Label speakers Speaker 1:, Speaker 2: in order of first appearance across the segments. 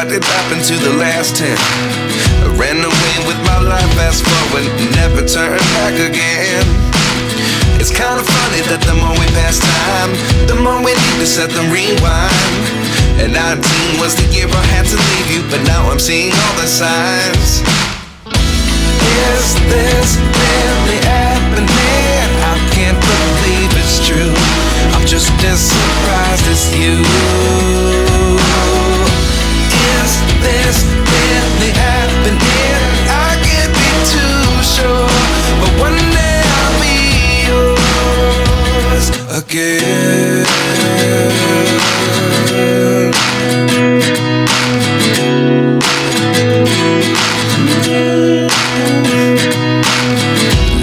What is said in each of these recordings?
Speaker 1: what did happen to the last 10? I ran away with my life, fast forward, never turn back again. It's kind of funny that the more we pass time, the more we need to set them rewind. And 19 was the year I had to leave you, but now I'm seeing all the signs. Is this really happening? I can't believe it's true. I'm just as surprised as you. Is this really happening? I can't be too sure, but one day I'll be yours again.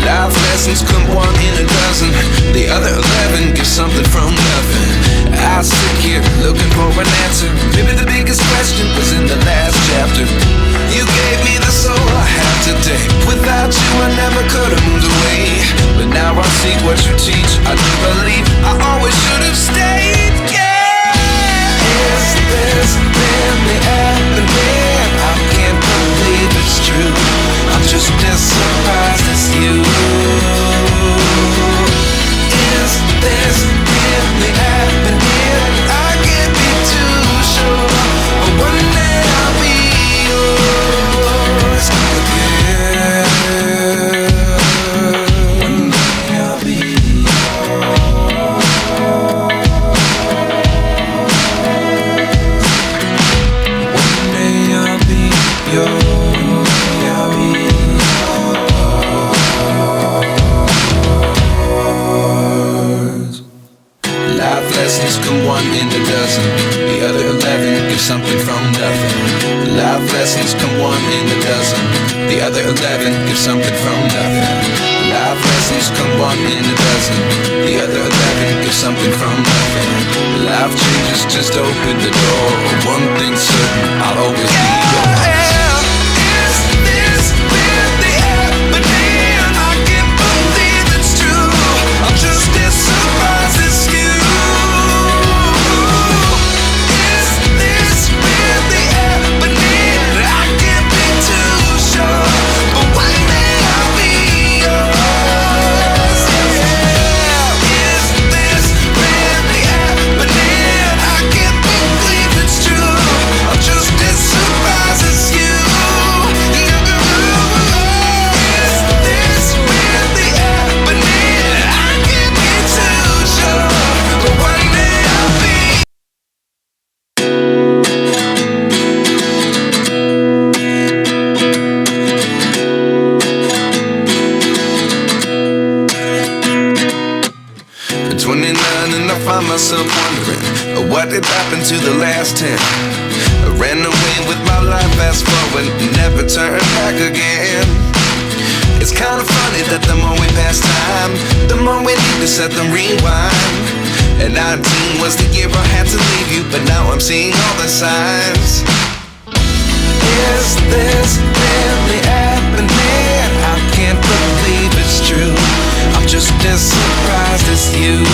Speaker 1: Life lessons come one in a dozen, the other 11 give something from nothing. I sit here looking for an answer. Maybe the biggest question was in the last chapter. You gave me the soul I have today. Without you I never could have moved away. But now I see what you teach. I do believe I always should have stayed. Yeah. Is this really happening? I can't believe it's true. I'm just as surprised as you. Is this really happening? I can't be too sure, but one day I'll be yours again. One day I'll be yours. One day I'll be yours. Lessons come one in a dozen, the other 11 give something from nothing. Life lessons come one in a dozen, the other 11 give something from nothing. Life lessons come one in a dozen, the other 11 give something from nothing. Life changes, just open the door. One thing's certain, I'll always be yours. Is this really happening? I can't believe it's true. I'm just as surprised as you. Myself wondering what did happen to the last 10. I ran away with my life, fast forward, never turn back again. It's kind of funny that the more we pass time, the more we need to set them rewind. And 19 was the year I had to leave you, but now I'm seeing all the signs. Is this really happening? I can't believe it's true. I'm just as surprised as you.